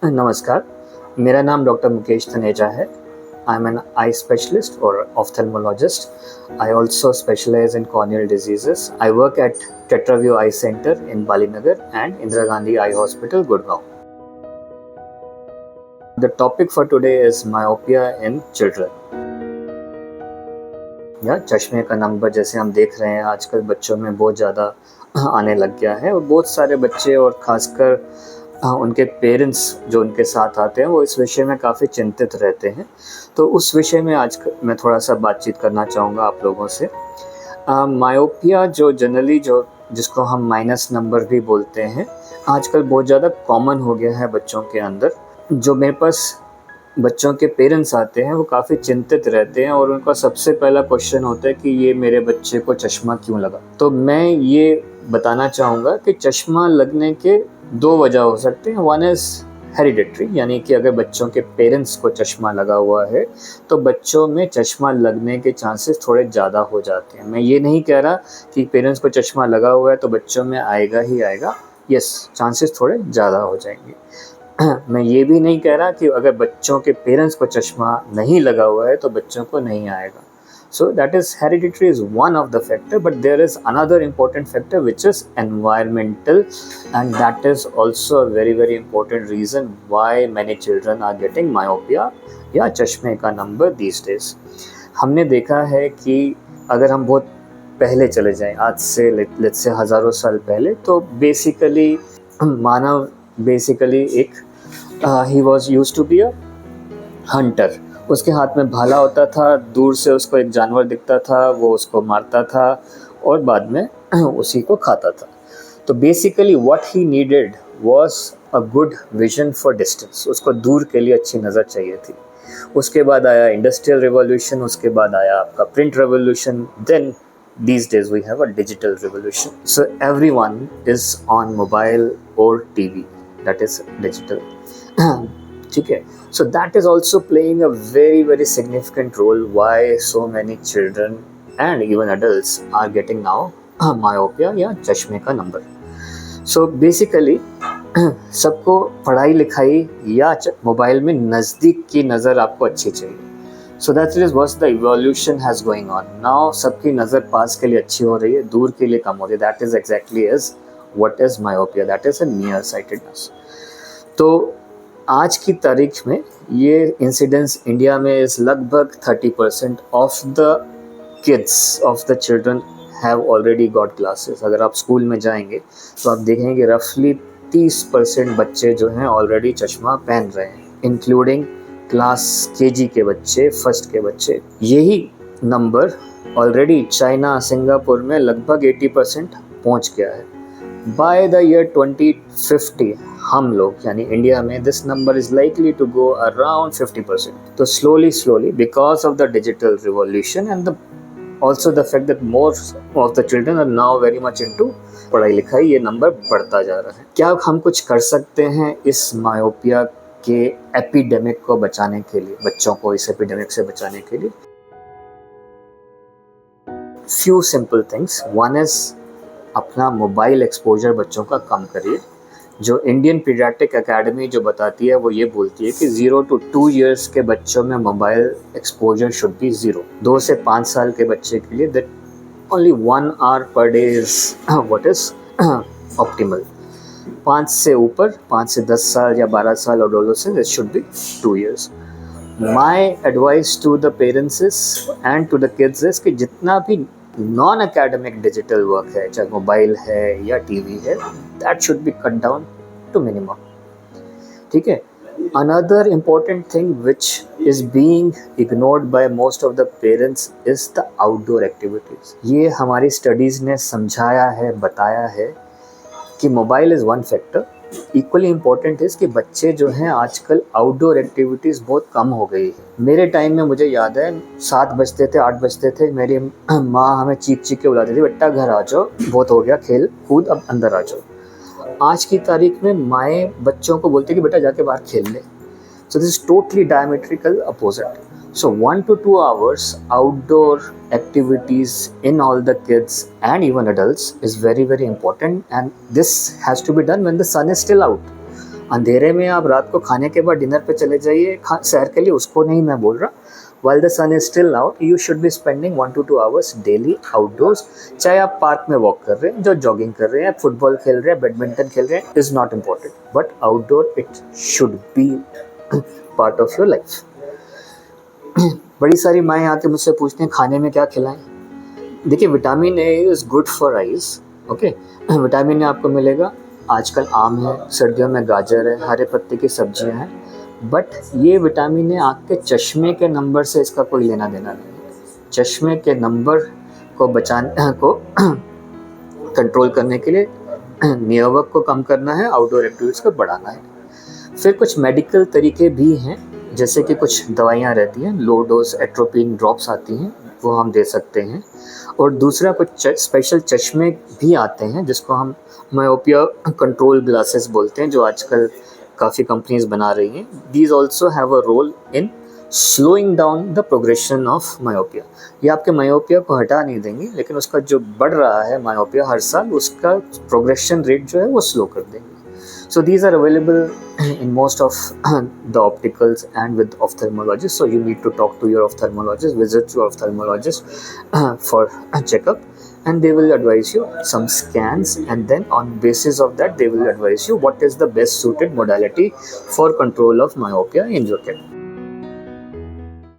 नमस्कार, मेरा नाम डॉक्टर मुकेश तनेजा है। I am an eye specialist और ophthalmologist. I also specialize in corneal diseases. I work at Tetraview Eye Center in Balinagar and Indira Gandhi Eye Hospital, Gurgaon. The topic for today is myopia in children. या चश्मे का number जैसे हम देख रहे हैं आजकल बच्चों में बहुत ज़्यादा आने लग गया है और बहुत सारे बच्चे और ख़ासकर उनके पेरेंट्स जो उनके साथ आते हैं वो इस विषय में काफ़ी चिंतित रहते हैं। तो उस विषय में आज मैं थोड़ा सा बातचीत करना चाहूँगा आप लोगों से। मायोपिया जो जनरली जो जिसको हम माइनस नंबर भी बोलते हैं, आजकल बहुत ज़्यादा कॉमन हो गया है बच्चों के अंदर। जो मेरे पास बच्चों के पेरेंट्स आते हैं वो काफ़ी चिंतित रहते हैं और उनका सबसे पहला क्वेश्चन होता है कि ये मेरे बच्चे को चश्मा क्यों लगा। तो मैं ये बताना चाहूँगा कि चश्मा लगने के दो वजह हो सकते हैं। वन इज़ हेरिडिटरी, यानी कि अगर बच्चों के पेरेंट्स को चश्मा लगा हुआ है तो बच्चों में चश्मा लगने के चांसेस थोड़े ज़्यादा हो जाते हैं। मैं ये नहीं कह रहा कि पेरेंट्स को चश्मा लगा हुआ है तो बच्चों में आएगा ही आएगा। यस, चांसेस थोड़े ज़्यादा हो जाएंगे। मैं ये भी नहीं कह रहा कि अगर बच्चों के पेरेंट्स को चश्मा नहीं लगा हुआ है तो बच्चों को नहीं आएगा। So that is hereditary is one of the factor, but there is another important factor which is environmental, and that is also a very important reason why many children are getting myopia या चश्मे का number these days। हमने देखा है कि अगर हम बहुत पहले चले जाएं, आज से लेट्स से हज़ारों साल पहले, तो बेसिकली मानव एक ही was use to be a hunter. उसके हाथ में भाला होता था, दूर से उसको एक जानवर दिखता था, वो उसको मारता था और बाद में उसी को खाता था। तो basically what he needed was a good vision for distance. उसको दूर के लिए अच्छी नज़र चाहिए थी। उसके बाद आया इंडस्ट्रियल रिवॉल्यूशन, उसके बाद आया आपका print revolution, then these days we have a digital revolution. So everyone is on mobile or TV, that is digital. ठीक है, so that is also playing a very significant role why so many children and even adults are getting now myopia या चश्मे का number. So basically सबको पढ़ाई लिखाई या mobile में नज़दीक की नज़र आपको अच्छी चाहिए। So that is what the evolution has going on. Now सबकी नज़र पास के लिए अच्छी हो रही है, दूर के लिए कम हो रही है। That is exactly as what is myopia, that is a near sightedness. तो आज की तारीख में ये इंसिडेंस इंडिया में इस लगभग 30% of the kids of the children have already got glasses. अगर आप स्कूल में जाएंगे तो आप देखेंगे रफली 30% बच्चे जो हैं ऑलरेडी चश्मा पहन रहे हैं, इंक्लूडिंग क्लास केजी के बच्चे, फर्स्ट के बच्चे। यही नंबर ऑलरेडी चाइना, सिंगापुर में लगभग 80% पहुंच गया है। बाय द ईयर 2050 हम लोग यानी इंडिया में this number is likely to go around 50%। तो slowly because of the digital revolution and the also the fact that more of the children are now very much into पढ़ाई लिखाई, ये number बढ़ता जा रहा है। क्या हम कुछ कर सकते हैं इस मायोपिया के एपिडेमिक को बचाने के लिए, बच्चों को इस एपिडेमिक से बचाने के लिए? Few simple things. One is अपना मोबाइल एक्सपोजर बच्चों का कम करिए। जो इंडियन पीडियाट्रिक एकेडमी जो बताती है वो ये बोलती है कि 0 to 2 years के बच्चों में मोबाइल एक्सपोजर शुड बी 0। 2 से 5 साल के बच्चे के लिए that only 1 hour per day is what is optimal. 5 से ऊपर, 5 से 10 साल या 12 साल adolescence, it should be 2 years. My advice to the parents is and to the kids is कि जितना भी नॉन एकेडमिक डिजिटल वर्क है, चाहे मोबाइल है या टीवी है, that should be cut down to minimum. ठीक है। Another important thing which is being ignored by most of the parents is the outdoor activities. ये हमारी स्टडीज़ ने समझाया है, बताया है कि mobile is one factor. Equally important है कि बच्चे जो हैं आजकल आउटडोर एक्टिविटीज़ बहुत कम हो गई है। मेरे टाइम में मुझे याद है 7 बजते थे, 8 बजते थे, मेरी माँ हमें चीख के बुलाती थी, बेटा घर आ जाओ, बहुत हो गया खेल कूद, अब अंदर आ जाओ। आज की तारीख में माएँ बच्चों को बोलती कि बेटा जाके बाहर खेल ले। So this is totally diametrical opposite. So 1 to 2 hours outdoor activities in all the kids and even adults is very important, and this has to be done when the sun is still out. अंधेरे में आप रात को खाने के बाद dinner पे चले जाइए सैर के लिए, उसको नहीं मैं बोल रहा। While the sun is still out, you should be spending 1 to 2 hours daily outdoors। चाहे आप पार्क में वॉक कर रहे हैं, जो जॉगिंग कर रहे हैं, फुटबॉल खेल रहे हैं, बैडमिंटन खेल रहे हैं, is not important, but outdoor it should be part of your life. बड़ी सारी माएँ आके मुझसे पूछते हैं खाने में क्या खिलाएं। देखिए, vitamin A is good for eyes, okay. Vitamin A आपको मिलेगा, आजकल आम है, सर्दियों में गाजर है, हरे पत्ते की सब्जियां हैं, बट ये विटामिन ए आँख के चश्मे के नंबर से इसका कोई लेना देना नहीं है। चश्मे के नंबर को बचाने को कंट्रोल करने के लिए नियवक को कम करना है, आउटडोर एक्टिविटीज़ को बढ़ाना है। फिर कुछ मेडिकल तरीके भी हैं, जैसे कि कुछ दवाइयाँ रहती हैं, लो डोज एट्रोपिन ड्रॉप्स आती हैं, वो हम दे सकते हैं। और दूसरा कुछ स्पेशल चश्मे भी आते हैं जिसको हम मायोपिया कंट्रोल ग्लासेस बोलते हैं, जो आजकल काफ़ी कंपनीज बना रही हैं। These also have a role in slowing down the progression of myopia. ये आपके मायोपिया को हटा नहीं देंगे, लेकिन उसका जो बढ़ रहा है मायोपिया हर साल, उसका प्रोग्रेशन रेट जो है वो स्लो कर देंगे। So these are available in most of the opticals and with ophthalmologists. So you need to talk to your ophthalmologist, visit your ophthalmologist for a checkup, and they will advise you some scans, and then on basis of that they will advise you what is the best suited modality for control of myopia in your kid.